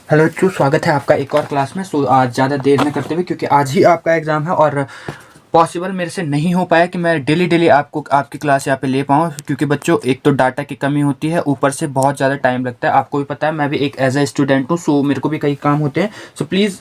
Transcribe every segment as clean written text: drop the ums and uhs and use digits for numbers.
Hello बच्चों, स्वागत है आपका एक और क्लास में। आज ज़्यादा देर न करते हुए, क्योंकि आज ही आपका एग्ज़ाम है और पॉसिबल मेरे से नहीं हो पाया कि मैं डेली डेली आपको आपकी क्लास यहाँ पे ले पाऊँ, क्योंकि बच्चों एक तो डाटा की कमी होती है, ऊपर से बहुत ज़्यादा टाइम लगता है। आपको भी पता है, मैं भी एक एज ए स्टूडेंट हूँ, सो मेरे को भी कई काम होते हैं। सो प्लीज़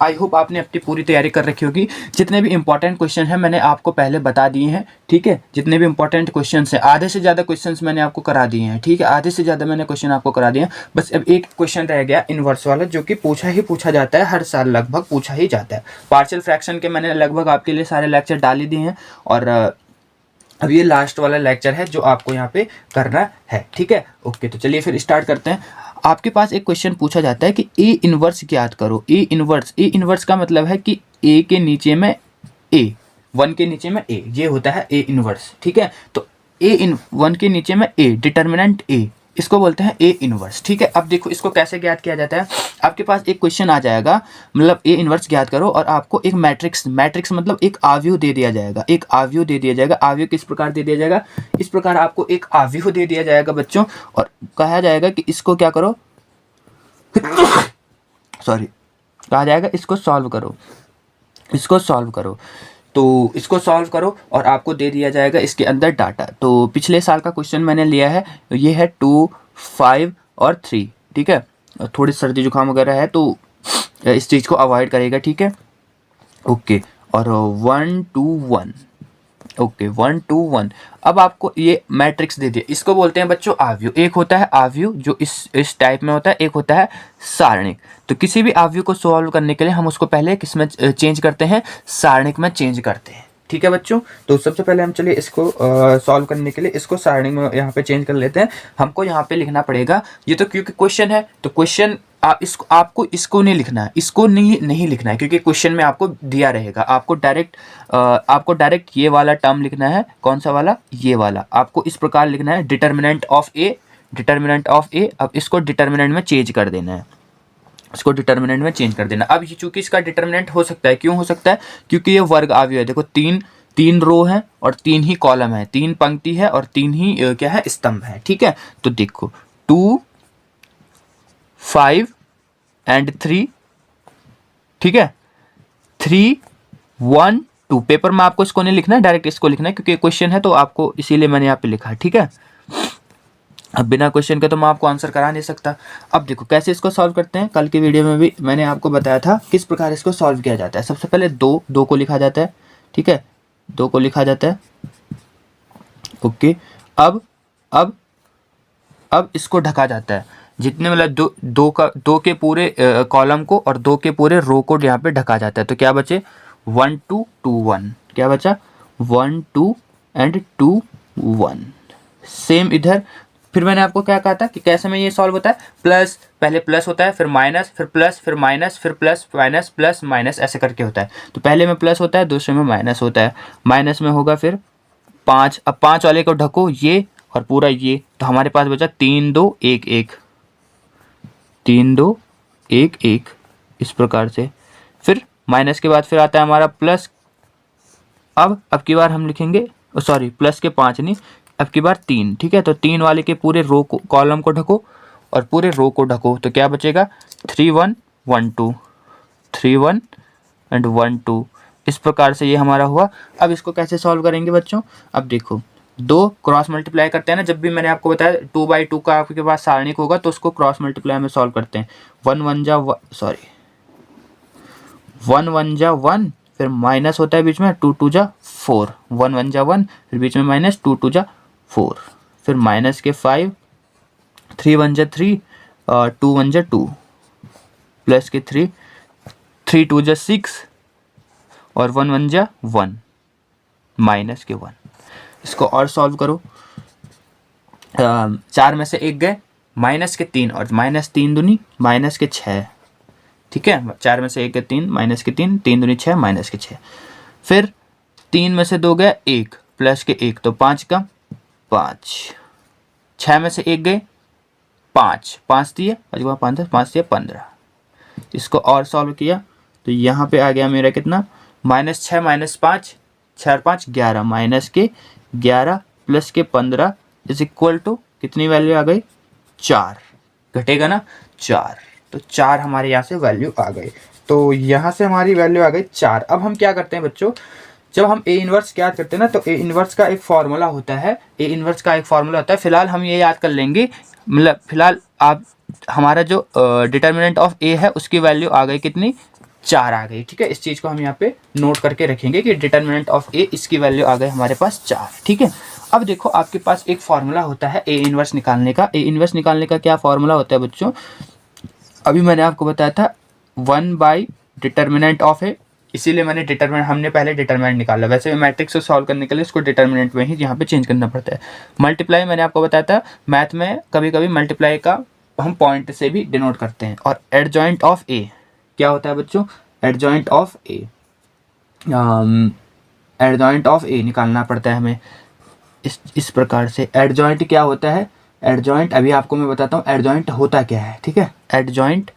आई होप आपने अपनी पूरी तैयारी कर रखी होगी। जितने भी इंपॉर्टेंट क्वेश्चन हैं मैंने आपको पहले बता दिए हैं, ठीक है। जितने भी इंपॉर्टेंट क्वेश्चन हैं, आधे से ज़्यादा क्वेश्चन मैंने आपको करा दिए हैं, ठीक है। आधे से ज़्यादा मैंने क्वेश्चन आपको करा दिए हैं। बस अब एक क्वेश्चन रह गया इनवर्स वाला, जो कि पूछा जाता है हर साल, लगभग पूछा ही जाता है। पार्शियल फ्रैक्शन के मैंने लगभग आपके लिए सारे लेक्चर डाल ही दिए हैं और अब ये लास्ट वाला लेक्चर है जो आपको यहाँ पे करना है, ठीक है। ओके, तो चलिए फिर स्टार्ट करते हैं। आपके पास एक क्वेश्चन पूछा जाता है कि ए इनवर्स ज्ञात करो। ए इनवर्स का मतलब है कि ए के नीचे में ए, 1 के नीचे में ए, ये होता है ए इनवर्स, ठीक है। तो A1 के नीचे में ए, डिटर्मिनेंट ए, इसको बोलते हैं ए इनवर्स, ठीक है। अब देखो इसको कैसे ज्ञात किया जाता है। आपके पास एक क्वेश्चन आ जाएगा, मतलब ए इनवर्स ज्ञात करो, और आपको एक मैट्रिक्स मतलब एक आव्यूह दे दिया जाएगा। एक आव्यूह दे दिया जाएगा। आव्यूह किस प्रकार दे दिया जाएगा? इस प्रकार आपको एक आव्यूह दे दिया जाएगा बच्चों, और कहा जाएगा कि इसको क्या करो सॉरी, कहा जाएगा इसको सॉल्व करो, इसको सॉल्व करो। तो इसको सॉल्व करो और आपको दे दिया जाएगा इसके अंदर डाटा। तो पिछले साल का क्वेश्चन मैंने लिया है, ये है 2, 5 और 3, ठीक है। थोड़ी सर्दी जुकाम वगैरह है तो इस चीज़ को अवॉइड करेगा, ठीक है। ओके, और 1 2 1, ओके 1 2 1। अब आपको ये मैट्रिक्स दे दिया, इसको बोलते हैं बच्चों आव्यूह। एक होता है आव्यूह जो इस टाइप में होता है, एक होता है सारणिक। तो किसी भी आव्यूह को सॉल्व करने के लिए हम उसको पहले किस में चेंज करते हैं? सारणिक में चेंज करते हैं, ठीक है बच्चों। तो सबसे पहले हम चलिए इसको सॉल्व करने के लिए इसको सारणिक में यहाँ पे चेंज कर लेते हैं। हमको यहाँ पे लिखना पड़ेगा, ये तो क्योंकि क्वेश्चन है तो क्वेश्चन आपको इसको नहीं लिखना है, इसको नहीं लिखना है, क्योंकि क्वेश्चन में आपको दिया रहेगा। आपको डायरेक्ट ये वाला टर्म लिखना है। कौन सा वाला? ये वाला। आपको इस प्रकार लिखना है, डिटर्मिनेंट ऑफ ए। अब इसको डिटर्मिनेंट में चेंज कर देना है, इसको डिटर्मिनेंट में चेंज कर देना। अब ये चूंकि इसका डिटर्मिनेंट हो सकता है, क्यों हो सकता है? क्योंकि ये वर्ग आव्यूह है। देखो तीन रो है और 3 ही कॉलम है, 3 पंक्ति है और 3 ही क्या है, स्तंभ है, ठीक है। तो देखो 2 5 एंड 3, ठीक है। 3 1 2। पेपर में आपको इसको नहीं लिखना है, डायरेक्ट इसको लिखना है, क्योंकि क्वेश्चन है तो आपको इसीलिए मैंने यहाँ पे लिखा है, ठीक है। अब बिना क्वेश्चन के तो मैं आपको आंसर करा नहीं सकता। अब देखो कैसे इसको सॉल्व करते हैं। कल की वीडियो में भी मैंने आपको बताया था किस प्रकार इसको सॉल्व किया जाता है। सबसे पहले दो को लिखा जाता है, ठीक है, 2 को लिखा जाता है। ओके, अब इसको ढका जाता है। जितने मतलब दो के पूरे कॉलम को और 2 के पूरे रो को यहाँ पे ढका जाता है। तो क्या बचे? 1 2 2 1। क्या बचा? 1 2 एंड 2 1। सेम इधर। फिर मैंने आपको क्या कहा था कि कैसे में ये सॉल्व होता है? प्लस, पहले प्लस होता है, फिर माइनस, फिर प्लस, फिर माइनस, फिर प्लस माइनस प्लस माइनस, ऐसे करके होता है। तो पहले में प्लस होता है, दूसरे में माइनस होता है। माइनस में होगा फिर 5। अब 5 वाले को ढको ये और पूरा ये, तो हमारे पास बचा 3 2 1 1, 3 2 1 1, इस प्रकार से। फिर माइनस के बाद फिर आता है हमारा प्लस। अब की बार हम लिखेंगे, सॉरी प्लस के 5 नहीं, अब की बार 3, ठीक है। तो 3 वाले के पूरे रो को, कॉलम को ढको और पूरे रो को ढको। तो क्या बचेगा? 3 1 1 2, 3 1 एंड 1 2। इस प्रकार से ये हमारा हुआ। अब इसको कैसे सॉल्व करेंगे बच्चों? अब देखो 2 क्रॉस मल्टीप्लाई करते हैं ना, जब भी मैंने आपको बताया 2 बाई 2 का आपके पास सारणिक होगा तो उसको क्रॉस मल्टीप्लाई में सॉल्व करते हैं। 1 1 जा 1, फिर माइनस होता है बीच में, 2 2 जा 4, 1 1 जा 1, फिर बीच में माइनस, 2 2 जा 4, फिर माइनस के 5, 3 1 जा 3, 2 1 जा 2, प्लस के 3, 3 2 जा 6 और 1 1 जा 1, माइनस के 1। इसको और सॉल्व करो। 4 में से 1 गए, माइनस के 3 और माइनस 3 दूनी माइनस के 6, ठीक है। 4 में से 1 गए 3, माइनस के 3, 3 दूनी 6, माइनस के 6। फिर 3 में से 2 गए 1, प्लस के 1, तो 5 का 5। 6 में से 1 गए 5, 5 दिए, 5 दिए 15। इसको और सॉल्व किया तो यहाँ पे आ गया मेरा कितना? -6 - 5, 6 और 5 11, माइनस के 11 प्लस के 15 इज इक्वल टू कितनी वैल्यू आ गई? 4। घटेगा ना 4। तो 4 हमारे यहाँ से वैल्यू आ गई। तो यहाँ से हमारी वैल्यू आ गई 4। अब हम क्या करते हैं बच्चों, जब हम ए इन्वर्स याद करते हैं ना, तो ए इन्वर्स का एक फार्मूला होता है, ए इन्वर्स का एक फार्मूला होता है। फिलहाल हम ये याद कर लेंगे, मतलब फिलहाल आप हमारा जो डिटर्मिनेंट ऑफ ए है उसकी वैल्यू आ गई कितनी, 4 आ गई। ठीक है, इस चीज़ को हम यहाँ पे नोट करके रखेंगे कि डिटर्मिनेंट ऑफ ए, इसकी वैल्यू आ गई हमारे पास 4। ठीक है, अब देखो आपके पास एक फार्मूला होता है ए इन्वर्स निकालने का। ए इन्वर्स निकालने का क्या फार्मूला होता है बच्चों, अभी मैंने आपको बताया था 1 बाई डिटर्मिनेंट ऑफ ए, इसीलिए मैंने डिटर्मिनेंट, हमने पहले डिटर्मिनेंट निकाला। वैसे मैट्रिक्स को सॉल्व करने के लिए इसको डिटर्मिनेंट में ही यहाँ पे चेंज करना पड़ता है। मल्टीप्लाई मैंने आपको बताया था, मैथ में कभी कभी मल्टीप्लाई का हम पॉइंट से भी डिनोट करते हैं। और एडजॉइंट ऑफ ए क्या होता है बच्चों, adjoint of A, adjoint of A निकालना पड़ता है हमें इस प्रकार से। एडजॉइंट क्या होता है, एडजॉइंट अभी आपको मैं बताता हूँ एडजॉइंट होता क्या है। ठीक है, एडजॉइंट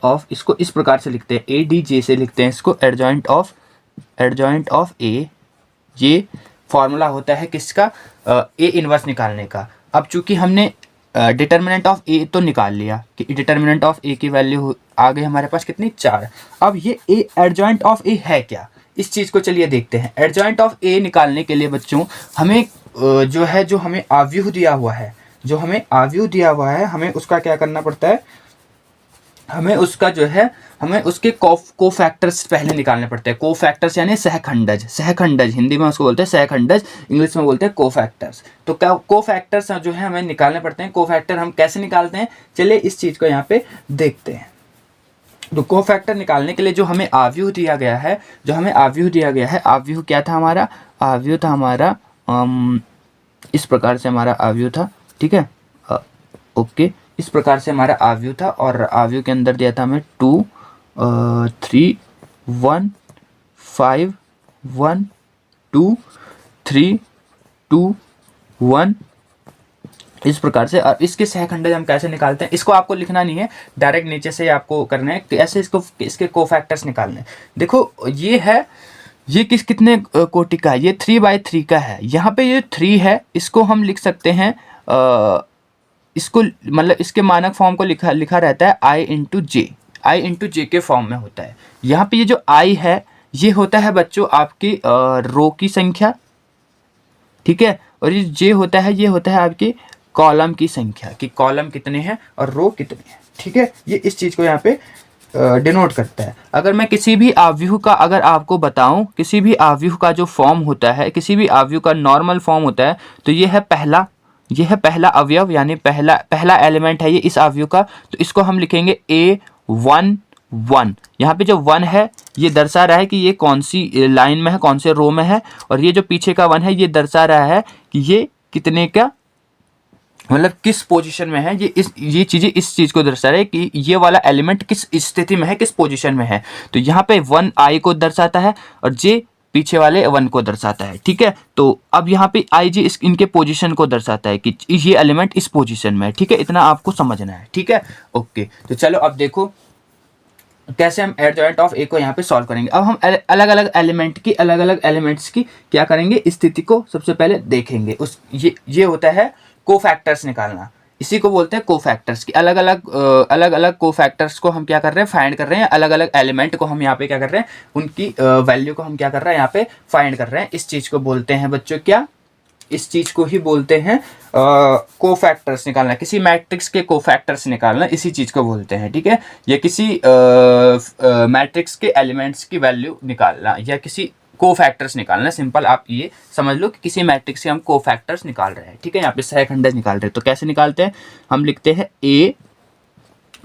ऑफ, इसको इस प्रकार से लिखते हैं, ए डी जे से लिखते हैं इसको, एडजॉइंट ऑफ ए। ये फॉर्मूला होता है किसका, ए इन्वर्स निकालने का। अब चूंकि हमने डिटर्मिनेंट ऑफ ए तो निकाल लिया कि डिटर्मिनेंट ऑफ ए की वैल्यू आ गई हमारे पास कितनी, 4। अब ये ए एडजॉइंट ऑफ ए है क्या, इस चीज़ को चलिए देखते हैं। एडजॉइंट ऑफ ए निकालने के लिए बच्चों हमें जो हमें आव्यूह दिया हुआ है, जो हमें आव्यूह दिया हुआ है, हमें उसका क्या करना पड़ता है, हमें उसका जो है, हमें उसके कोफैक्टर्स पहले निकालने पड़ते हैं। कोफैक्टर्स यानी सहखंडज, सहखंडज हिंदी में उसको बोलते हैं सहखंडज, इंग्लिश में बोलते हैं कोफैक्टर्स। तो क्या कोफैक्टर्स जो है हमें निकालने पड़ते हैं। कोफैक्टर हम कैसे निकालते हैं, चलिए इस चीज़ को यहाँ पे देखते हैं। तो कोफैक्टर निकालने के लिए जो हमें आव्यूह दिया गया है, आव्यूह क्या था हमारा, आव्यूह था हमारा इस प्रकार से हमारा आव्यूह था। ठीक है, ओके, इस प्रकार से हमारा आव्यूह था। और आव्यूह के अंदर दिया था हमें 2 3 1 5 1 2 3 2 1, इस प्रकार से। और इसके सहखंडज हम कैसे निकालते हैं, इसको आपको लिखना नहीं है, डायरेक्ट नीचे से आपको करना है कैसे इसके कोफैक्टर्स निकालने हैं। देखो ये है, ये कितने कोटि का है, ये 3/3 का है। यहाँ पे ये 3 है, इसको हम लिख सकते हैं, इसको मतलब इसके मानक फॉर्म को लिखा रहता है i इंटू जे के फॉर्म में होता है। यहाँ पे ये जो i है ये होता है बच्चों आपकी रो की संख्या। ठीक है, और ये जे होता है, ये होता है आपकी कॉलम की संख्या, कि कॉलम कितने हैं और रो कितने हैं। ठीक है, ये इस चीज़ को यहाँ पे डिनोट करता है। अगर मैं किसी भी आव्यूह का अगर आपको बताऊं, किसी भी आव्यूह का जो फॉर्म होता है, किसी भी आव्यूह का नॉर्मल फॉर्म होता है, तो ये है पहला अवयव, यानी पहला एलिमेंट है ये इस आव्यूह का। तो इसको हम लिखेंगे A11। यहाँ पे जो 1 है ये दर्शा रहा है कि ये कौन सी लाइन में है, कौन से रो में है। और ये जो पीछे का 1 है ये दर्शा रहा है कि ये कितने का, मतलब किस पोजीशन में है। ये चीज़ें इस चीज़ को दर्शा रहा है कि ये वाला एलिमेंट किस स्थिति में है, किस पोजीशन में है। तो यहाँ पे 1 i को दर्शाता है और j पीछे वाले 1 को दर्शाता है। ठीक है, तो अब यहाँ पे i j इनके पोजीशन को दर्शाता है कि ये एलिमेंट इस पोजीशन में है। ठीक है, इतना आपको समझना है। ठीक है, ओके, तो चलो अब देखो कैसे हम एडजॉइंट ऑफ ए को यहाँ पे सॉल्व करेंगे। अब हम अलग अलग एलिमेंट्स की क्या करेंगे, स्थिति को सबसे पहले देखेंगे। ये होता है कोफैक्टर्स निकालना, इसी को बोलते हैं कोफैक्टर्स की। अलग अलग कोफैक्टर्स को हम क्या कर रहे हैं, फाइंड कर रहे हैं। अलग अलग एलिमेंट को हम यहाँ पे क्या कर रहे हैं, उनकी वैल्यू को हम क्या कर रहे हैं, यहाँ पे फाइंड कर रहे हैं। इस चीज़ को बोलते हैं बच्चों क्या, इस चीज़ को ही बोलते हैं कोफैक्टर्स निकालना, किसी मैट्रिक्स के कोफैक्टर्स निकालना, इसी चीज़ को बोलते हैं। ठीक है, या किसी मैट्रिक्स के एलिमेंट्स की वैल्यू निकालना या किसी कोफैक्टर्स निकालना। सिंपल आप ये समझ लो कि किसी मैट्रिक्स से हम कोफैक्टर्स निकाल रहे हैं। ठीक है, यहाँ पे सहखंडज निकाल रहे हैं। तो कैसे निकालते हैं, हम लिखते हैं A।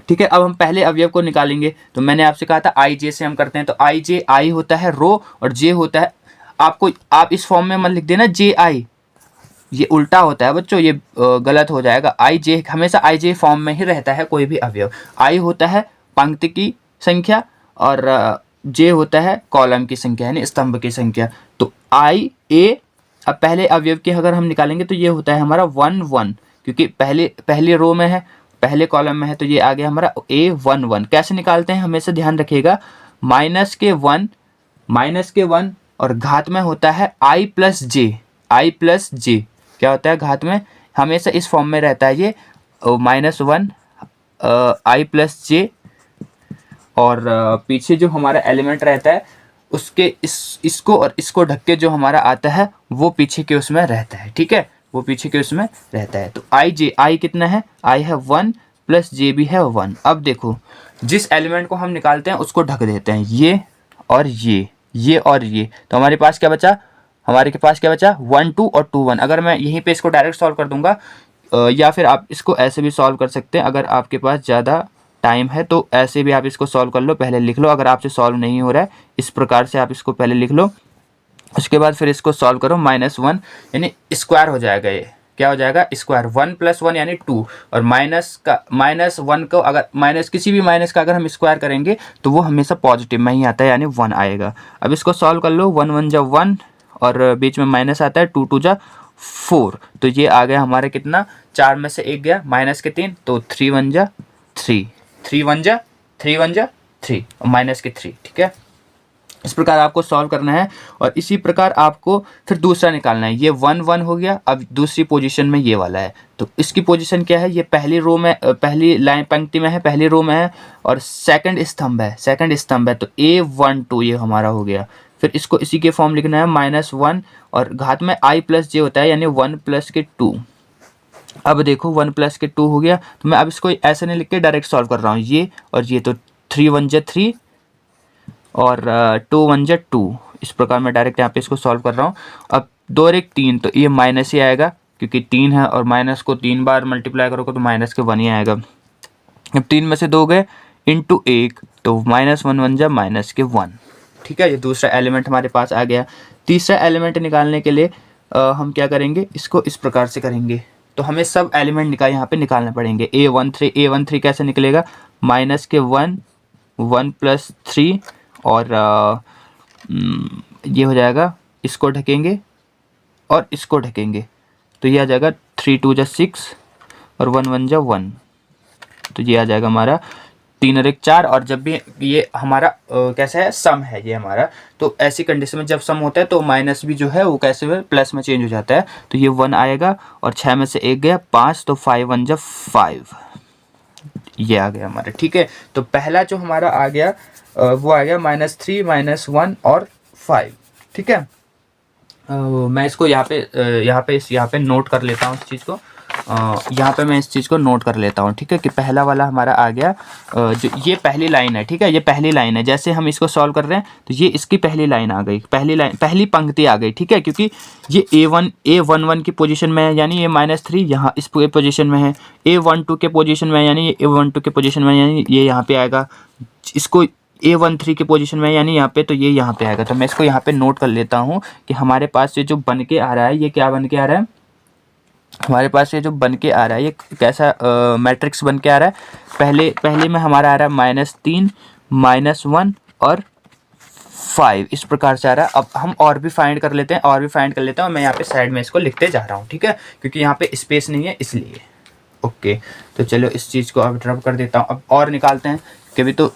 ठीक है, अब हम पहले अवयव को निकालेंगे। तो मैंने आपसे कहा था i j से हम करते हैं। तो i j, i होता है रो और j होता है, आप इस फॉर्म में मत लिख देना j i, ये उल्टा होता है बच्चों, ये गलत हो जाएगा। i j हमेशा i j फॉर्म में ही रहता है कोई भी अवयव। i होता है पंक्ति की संख्या और j होता है कॉलम की संख्या यानी स्तंभ की संख्या। तो i a, अब पहले अवयव के अगर हम निकालेंगे तो ये होता है हमारा 1 1, क्योंकि पहले रो में है, पहले कॉलम में है, तो ये आ गया हमारा A11। कैसे निकालते हैं हमेशा ध्यान रखिएगा, माइनस के 1 और घात में होता है i प्लस जे। क्या होता है घात में, हमेशा इस फॉर्म में रहता है ये -1 आई प्लस जे, और पीछे जो हमारा एलिमेंट रहता है उसके इसको और इसको ढक के जो हमारा आता है वो पीछे के उसमें रहता है, ठीक है, वो पीछे के उसमें रहता है। तो आई जे, आई कितना है, आई है 1 प्लस जे भी है 1। अब देखो जिस एलिमेंट को हम निकालते हैं उसको ढक देते हैं, ये और ये और ये, तो हमारे पास क्या बचा, हमारे के पास क्या बचा 1 2 और 2 1। अगर मैं यहीं पे इसको डायरेक्ट सॉल्व कर दूंगा, या फिर आप इसको ऐसे भी सॉल्व कर सकते हैं, अगर आपके पास ज़्यादा टाइम है तो ऐसे भी आप इसको सॉल्व कर लो, पहले लिख लो। अगर आपसे सॉल्व नहीं हो रहा है इस प्रकार से आप इसको पहले लिख लो, उसके बाद फिर इसको सॉल्व करो। -1 यानी स्क्वायर हो जाएगा, ये क्या हो जाएगा स्क्वायर, 1 + 1 यानी 2, और -1 को अगर माइनस किसी भी माइनस का अगर हम स्क्वायर करेंगे तो वो हमेशा पॉजिटिव में ही आता है, यानी 1 आएगा। अब इसको सॉल्व कर लो, 1 1 जा 1 और बीच में माइनस आता है, 2 2 जा 4, तो ये आ गया हमारा कितना, 4 में से 1 गया माइनस के 3, तो 3 1 जा 3, 3 1 जा 3 और माइनस के 3, ठीक है। इस प्रकार आपको सॉल्व करना है और इसी प्रकार आपको फिर दूसरा निकालना है। ये 1 1 हो गया, अब दूसरी पोजीशन में ये वाला है, तो इसकी पोजीशन क्या है, ये पहली रो में, पहली लाइन पंक्ति में है, पहली रो में है और सेकंड स्तंभ है, तो A1 2 ये हमारा हो गया। फिर इसको इसी के फॉर्म लिखना है, -1 और घात में i + j होता है, यानी 1 + के 2। अब देखो 1 + के 2 हो गया, तो मैं अब इसको ऐसे नहीं लिख के डायरेक्ट सॉल्व कर रहा हूँ, ये और ये, तो 3 1 जा 3 और 2 1 जा 2, इस प्रकार मैं डायरेक्ट यहाँ पे इसको सॉल्व कर रहा हूँ। अब 2 और 1 3, तो ये माइनस ही आएगा क्योंकि 3 है और माइनस को 3 बार मल्टीप्लाई करोगे तो माइनस के 1 ही आएगा। अब 3 में से 2 गए इंटू 1, तो -1 1 जा माइनस के 1, ठीक है। ये दूसरा एलिमेंट हमारे पास आ गया। तीसरा एलिमेंट निकालने के लिए हम क्या करेंगे, इसको इस प्रकार से करेंगे, तो हमें सब एलिमेंट यहाँ पे निकालने पड़ेंगे। A13 कैसे निकलेगा, -1 1 + 3 और ये हो जाएगा, इसको ढकेंगे और इसको ढकेंगे, तो ये आ जाएगा 3 2 जा 6 और 1 1 जा 1, तो ये आ जाएगा हमारा 3 और 1 4। और जब भी ये हमारा कैसा है, सम है ये हमारा, तो ऐसी कंडीशन में जब सम होता है तो माइनस भी जो है वो कैसे हुए प्लस में चेंज हो जाता है, तो ये 1 आएगा और 6 में से 1 गया 5, तो 5 1 जा 5, ये आ गया हमारा, ठीक है। तो पहला जो हमारा आ गया वो आ गया -3 -1 और 5, ठीक है। मैं इसको यहाँ पे नोट कर लेता हूँ इस चीज़ को, यहाँ पे मैं इस चीज़ को नोट कर लेता हूँ, ठीक है, कि पहला वाला हमारा आ गया, जो ये पहली लाइन है, ठीक है, ये पहली लाइन है। जैसे हम इसको सॉल्व कर रहे हैं तो ये इसकी पहली लाइन आ गई, पहली पंक्ति आ गई, ठीक है, क्योंकि ये A11 की पोजीशन में है, यानी ये -3 यहाँ इस पोजीशन में है, A12 के पोजीशन में, यानी ये A12 के पोजीशन में, यानी ये यहाँ पे आएगा, इसको A13 के पोजीशन में, यानी यहाँ पे, तो ये यहाँ पे आएगा। तो मैं इसको यहाँ पे नोट कर लेता हूँ कि हमारे पास ये जो बन के आ रहा है, ये क्या बन के आ रहा है, हमारे पास ये जो बन के आ रहा है ये कैसा मैट्रिक्स बन के आ रहा है। पहले में हमारा आ रहा है -3 -1 और 5, इस प्रकार से आ रहा है। अब हम और भी फाइंड कर लेते हैं, और मैं यहाँ पे साइड में इसको लिखते जा रहा हूँ, ठीक है, क्योंकि यहाँ पे स्पेस नहीं है इसलिए। ओके, तो चलो इस चीज़ को अब ड्रॉप कर देता हूँ। अब और निकालते हैं, कभी तो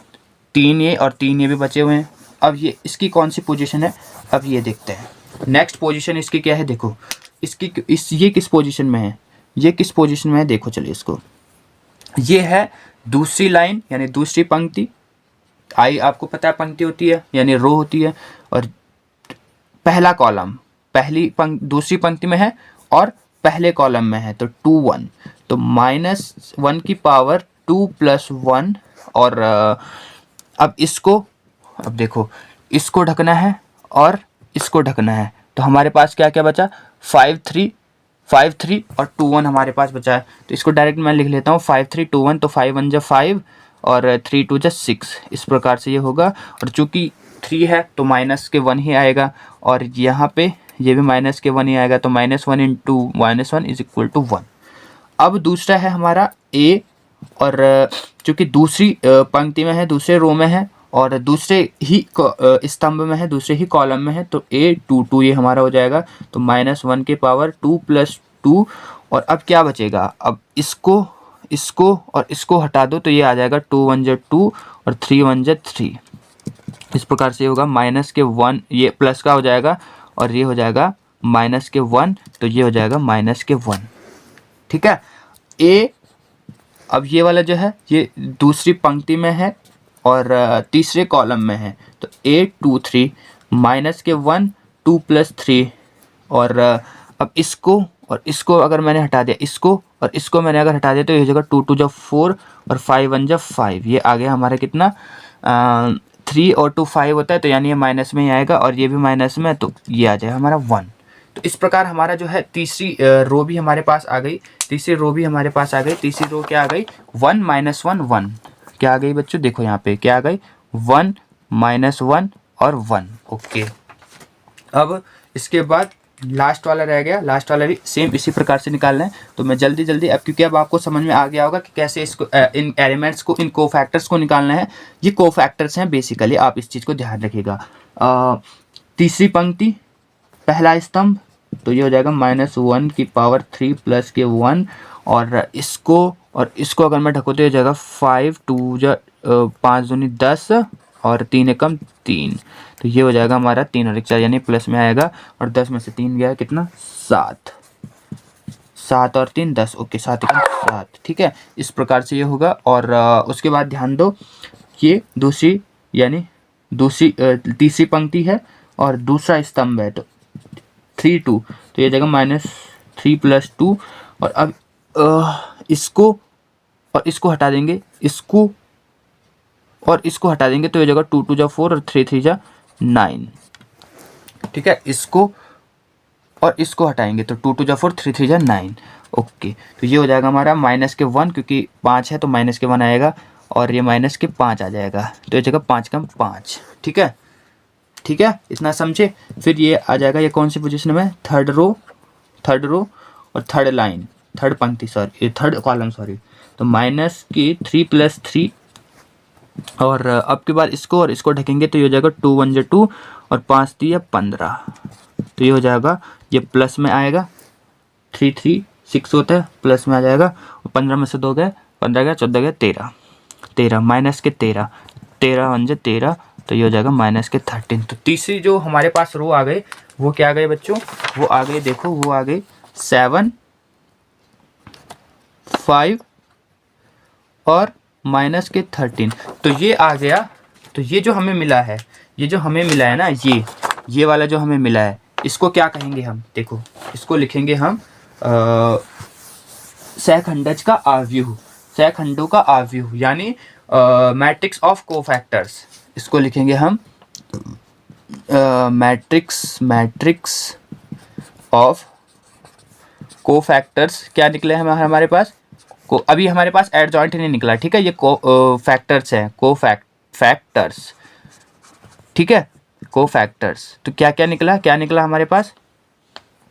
3 ये और 3 ये भी बचे हुए हैं। अब ये इसकी कौन सी पोजीशन है, अब ये देखते हैं। नेक्स्ट पोजीशन इसकी क्या है, देखो ये किस पोजीशन में है, ये किस पोजीशन में है, देखो चलिए इसको, ये है दूसरी लाइन यानी दूसरी पंक्ति। आई आपको पता है पंक्ति होती है यानी रो होती है, और पहला कॉलम दूसरी पंक्ति में है और पहले कॉलम में है, तो 2 1, तो -1 की पावर 2 + 1। और अब देखो इसको ढकना है और इसको ढकना है, तो हमारे पास क्या क्या बचा, 5 3 और 2 1 हमारे पास बचा है। तो इसको डायरेक्ट मैं लिख लेता हूँ, 5 3 2 1, तो 5 1 जा 5 और 3 2 जा 6, इस प्रकार से ये होगा। और चूंकि 3 है तो माइनस के 1 ही आएगा, और यहाँ पे ये भी माइनस के 1 ही आएगा, तो -1 × -1 = 1। अब दूसरा है हमारा A, और चूँकि दूसरी पंक्ति में है, दूसरे रो में है और दूसरे ही स्तंभ में है, दूसरे ही कॉलम में है, तो A 2 2 ये हमारा हो जाएगा, तो -1 की पावर 2 + 2। और अब क्या बचेगा, अब इसको और इसको हटा दो, तो ये आ जाएगा 2 1 जा 2 और 3 1 जा 3, इस प्रकार से होगा। -1 ये प्लस का हो जाएगा और ये हो जाएगा -1, तो ये हो जाएगा -1, ठीक है। अब ये वाला जो है ये दूसरी पंक्ति में है और तीसरे कॉलम में है, तो 8 2 3 माइनस के 1 2 प्लस 3 और अब इसको और इसको अगर मैंने हटा दिया, इसको और इसको मैंने अगर हटा दिया तो ये हो जाएगा 2 2 जा 4 और 5 1 जा 5। ये आ गया हमारा कितना 3 और 2 5 होता है, तो यानी ये माइनस में ही आएगा और ये भी माइनस में, तो ये आ जाएगा हमारा 1। तो इस प्रकार हमारा जो है तीसरी रो भी हमारे पास आ गई, तीसरी रो भी हमारे पास आ गई। तीसरी रो क्या आ गई 1 -1 1 क्या आ गई बच्चों, देखो यहाँ पे क्या आ गई 1 -1 और 1। ओके, अब इसके बाद लास्ट वाला रह गया, लास्ट वाला भी सेम इसी प्रकार से निकालना है। तो मैं जल्दी जल्दी अब, क्योंकि अब आपको समझ में आ गया होगा कि कैसे इसको इन एलिमेंट्स को, इन कोफैक्टर्स को निकालना है। ये कोफैक्टर्स हैं बेसिकली, आप इस चीज़ को ध्यान रखिएगा। तीसरी पंक्ति पहला स्तंभ, तो ये हो जाएगा -1 की पावर 3 प्लस के 1 और इसको अगर मैं ढकूँ तो ये हो जाएगा 5 2 जा 5 दूनी 10 और 3 एकम 3, तो ये हो जाएगा हमारा 3 और 1 4 यानी प्लस में आएगा और 10 में से 3 गया कितना 7, 7 और 3 10। ओके, 7 एकम 7, ठीक है, इस प्रकार से ये होगा। और उसके बाद ध्यान दो, ये दूसरी यानी तीसरी पंक्ति है और दूसरा स्तंभ है, तो 3 2, तो ये जाएगा -3 प्लस 2 और अब इसको और इसको हटा देंगे, इसको और इसको हटा देंगे, तो ये जगह 2 2 जा 4 और 3 3 जा 9, ठीक है। इसको और इसको हटाएंगे तो 2 2 जा 4 3 3 जा 9। ओके, तो ये हो जाएगा हमारा -1 क्योंकि 5 है तो -1 आएगा और ये -5 आ जाएगा, तो ये जगह 5 कम 5, ठीक है, ठीक है, इतना समझे। फिर ये आ जाएगा, ये कौन सी पोजीशन में, थर्ड रो और थर्ड लाइन, थर्ड पंक्ति सॉरी, थर्ड कॉलम सॉरी, तो -3 प्लस 3 और अब के बाद इसको और इसको ढकेंगे तो ये हो जाएगा 2 1 जा 2 और 5 3 15, तो ये हो जाएगा, ये प्लस में आएगा, 3 3 6 होता है, प्लस में आ जाएगा और 15 में से 2 गए, 15 गया 14 गया 13 13 माइनस के 13 13 1 जा 13, तो ये हो जाएगा -13। तो तीसरी जो हमारे पास रो आ गई वो क्या आ गई बच्चों, वो आ गई, देखो वो आ गई 7 5 और -13। तो ये आ गया, तो ये जो हमें मिला है, ये जो हमें मिला है ना, ये वाला जो हमें मिला है, इसको क्या कहेंगे हम, देखो इसको लिखेंगे हम सहखंडज का आव्यूह, सहखंडों का आव्यूह यानी मैट्रिक्स ऑफ कोफैक्टर्स, इसको लिखेंगे हम मैट्रिक्स ऑफ कोफैक्टर्स। क्या निकले हैं हमारे पास, अभी हमारे पास एडजॉइंट नहीं निकला, ठीक है, ये फैक्टर्स हैं, कोफैक्टर्स, ठीक है, कोफैक्टर्स। तो क्या क्या निकला, क्या निकला हमारे पास,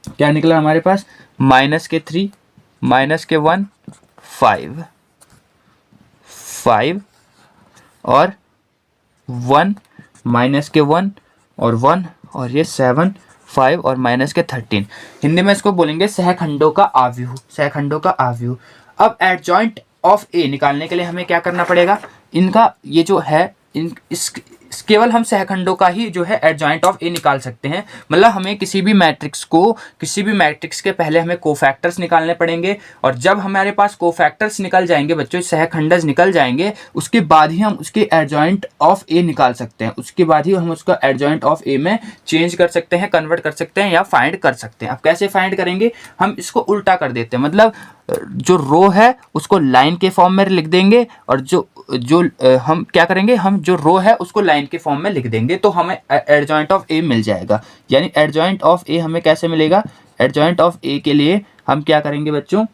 क्या निकला हमारे पास, -3 -1 5 और 1 -1 और 1 और ये 7 5 और -13। हिंदी में इसको बोलेंगे सहखंडों का आव्यूह, सहखंडों का आव्यूह। अब एडजॉइंट ऑफ ए निकालने के लिए हमें क्या करना पड़ेगा, इनका ये जो है केवल हम सहखंडों का ही जो है एडजॉइंट ऑफ ए निकाल सकते हैं। मतलब हमें किसी भी मैट्रिक्स के पहले हमें कोफैक्टर्स निकालने पड़ेंगे और जब हमारे पास कोफैक्टर्स निकल जाएंगे बच्चों, सहखंडज निकल जाएंगे, उसके बाद ही हम उसके एडजॉइंट ऑफ ए निकाल सकते हैं, उसके बाद ही हम उसका एडजॉइंट ऑफ ए में चेंज कर सकते हैं, कन्वर्ट कर सकते हैं या फाइंड कर सकते हैं। अब कैसे फाइंड करेंगे, हम इसको उल्टा कर देते हैं, मतलब जो रो है उसको लाइन के फॉर्म में लिख देंगे और जो हम क्या करेंगे, हम जो रो है उसको लाइन के फॉर्म में लिख देंगे, तो हमें एडजॉइंट ऑफ ए मिल जाएगा। यानी एडजॉइंट ऑफ ए हमें कैसे मिलेगा, एडजॉइंट ऑफ ए के लिए हम क्या करेंगे बच्चों,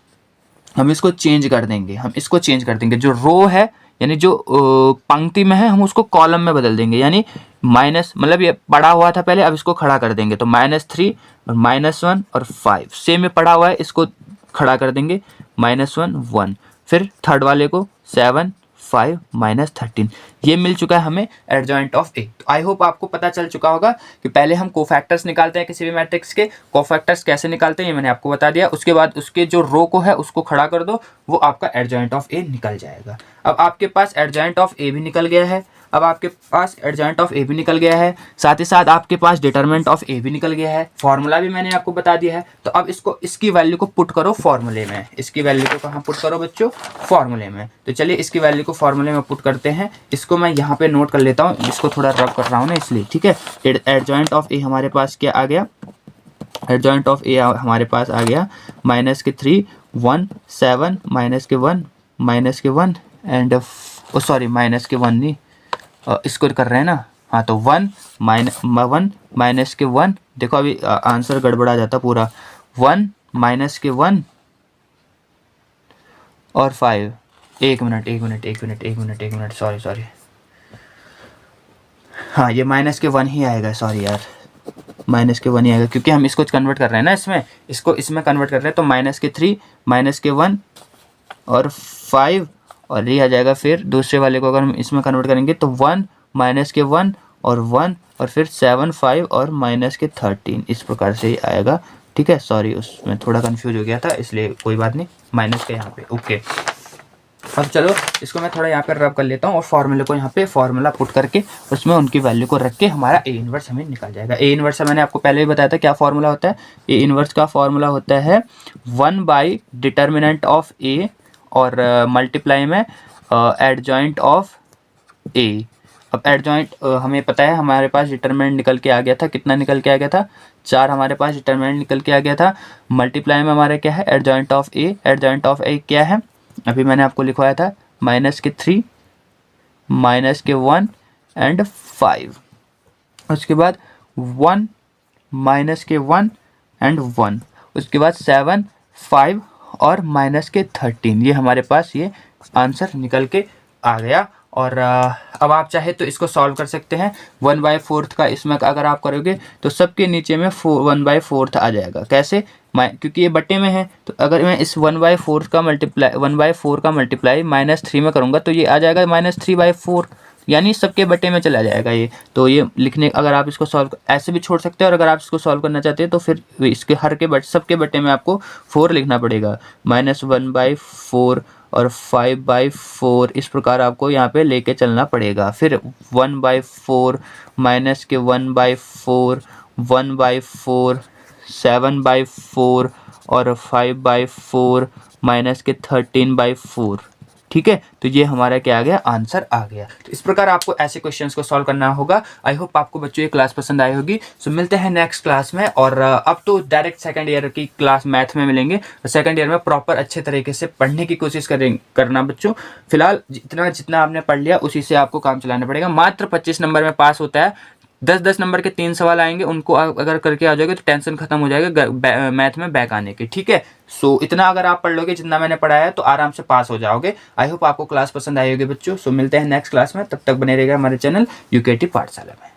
हम इसको चेंज कर देंगे, हम इसको चेंज कर देंगे, जो रो है यानी जो पंक्ति में है हम उसको कॉलम में बदल देंगे, यानी माइनस, मतलब ये पड़ा हुआ था पहले, अब इसको खड़ा कर देंगे, तो -3 और -1 और 5 सेम में पड़ा हुआ है, इसको खड़ा कर देंगे, -1 1, फिर थर्ड वाले को 7 5 -13। ये मिल चुका है हमें एडजॉइंट ऑफ ए। तो आई होप आपको पता चल चुका होगा कि पहले हम कोफैक्टर्स निकालते हैं किसी भी मैट्रिक्स के, कोफैक्टर्स कैसे निकालते हैं ये मैंने आपको बता दिया। उसके बाद उसके जो रो को है उसको खड़ा कर दो, वो आपका एडजॉइंट ऑफ ए निकल जाएगा। अब आपके पास एडजॉइंट ऑफ ए भी निकल गया है, अब आपके पास एडजॉइंट ऑफ ए भी निकल गया है, साथ ही साथ आपके पास डिटरमिनेंट ऑफ ए भी निकल गया है, फॉर्मूला भी मैंने आपको बता दिया है। तो अब इसकी वैल्यू को पुट करो फॉर्मूले में। इसकी वैल्यू को कहाँ पुट करो बच्चों? फॉर्मूले में। तो चलिए इसकी वैल्यू को फॉर्मूले में पुट करते हैं। इसको मैं यहाँ पे नोट कर लेता हूँ, इसको थोड़ा रब कर रहा हूँ ना इसलिए, ठीक है। एडजॉइंट ऑफ ए हमारे पास क्या आ गया? एडजॉइंट ऑफ ए हमारे पास आ गया माइनस के 3 1 7 माइनस के 1 एंड सॉरी माइनस के 1 नहीं, इसको कर रहे हैं ना, हाँ। तो 1 माइनस के 1, देखो अभी आंसर गड़बड़ा जाता पूरा। 1 माइनस के 1 और 5। एक मिनट सॉरी, हाँ ये माइनस के 1 ही आएगा, सॉरी यार, माइनस के 1 ही आएगा क्योंकि हम इसको कन्वर्ट कर रहे हैं ना, इसमें कन्वर्ट कर रहे हैं। तो माइनस के 3 माइनस के 1 और 5, और ये आ जाएगा फिर दूसरे वाले को अगर हम इसमें कन्वर्ट करेंगे तो 1 माइनस के 1 और 1 और फिर 7 5 और माइनस के 13, इस प्रकार से ही आएगा, ठीक है। सॉरी उसमें थोड़ा कंफ्यूज हो गया था, इसलिए कोई बात नहीं, माइनस के यहाँ पे ओके। अब चलो इसको मैं थोड़ा यहाँ पे रब कर लेता हूँ और फॉर्मूले को यहाँ पे फॉर्मूला पुट करके उसमें उनकी वैल्यू को रख के हमारा ए इनवर्स हमें निकल जाएगा। ए इनवर्स मैंने आपको पहले ही बताया था क्या फॉर्मूला होता है। ए इनवर्स का फॉर्मूला होता है 1 बाई डिटर्मिनेंट ऑफ ए और मल्टीप्लाई में एडजॉइंट ऑफ ए। अब एडजॉइंट हमें पता है हमारे पास डिटर्मिनेंट निकल के आ गया था, कितना निकल के आ गया था? 4 हमारे पास डिटर्मिनेंट निकल के आ गया था। मल्टीप्लाई में हमारे क्या है? Adjoint of A. Adjoint of A क्या है? अभी मैंने आपको लिखवाया था माइनस के 3 माइनस के 1 एंड 5। उसके बाद 1 माइनस के 1 एंड 1, उसके बाद 7 5 और माइनस के 13। ये हमारे पास ये आंसर निकल के आ गया। और अब आप चाहे तो इसको सॉल्व कर सकते हैं। 1/4 का इसमें अगर आप करोगे तो सबके नीचे में 1/4 आ जाएगा। कैसे? क्योंकि ये बट्टे में है, तो अगर मैं इस 1/4 का मल्टीप्लाई -3 में करूँगा तो ये आ जाएगा -3/4, यानी सबके बट्टे में चला जाएगा ये। तो ये लिखने, अगर आप इसको सॉल्व ऐसे भी छोड़ सकते हैं, और अगर आप इसको सॉल्व करना चाहते हैं तो फिर इसके सबके बट्टे में आपको 4 लिखना पड़ेगा। -1/4 और 5/4, इस प्रकार आपको यहाँ पे लेके चलना पड़ेगा। फिर 1/4 माइनस के 1/4 1/4 7/4 और 5/4 माइनस के 13/4, ठीक है। तो ये हमारा क्या आ गया? आंसर आ गया। तो इस प्रकार आपको ऐसे क्वेश्चंस को सॉल्व करना होगा। आई होप आपको बच्चों ये क्लास पसंद आई होगी। सो मिलते हैं नेक्स्ट क्लास में, और अब तो डायरेक्ट सेकंड ईयर की क्लास मैथ में मिलेंगे। सेकंड ईयर में प्रॉपर अच्छे तरीके से पढ़ने की कोशिश करना बच्चों। फिलहाल जितना आपने पढ़ लिया उसी से आपको काम चलाना पड़ेगा। मात्र 25 नंबर में पास होता है। 10-10 नंबर के 3 सवाल आएंगे, उनको अगर करके आ जाओगे तो टेंशन खत्म हो जाएगा मैथ में बैक आने की, ठीक है। सो इतना अगर आप पढ़ लोगे जितना मैंने पढ़ाया है तो आराम से पास हो जाओगे। आई होप आपको क्लास पसंद आई होगी बच्चों। सो मिलते हैं नेक्स्ट क्लास में, तब तक बने रहेगा हमारे चैनल यूकेटी पाठशाला में।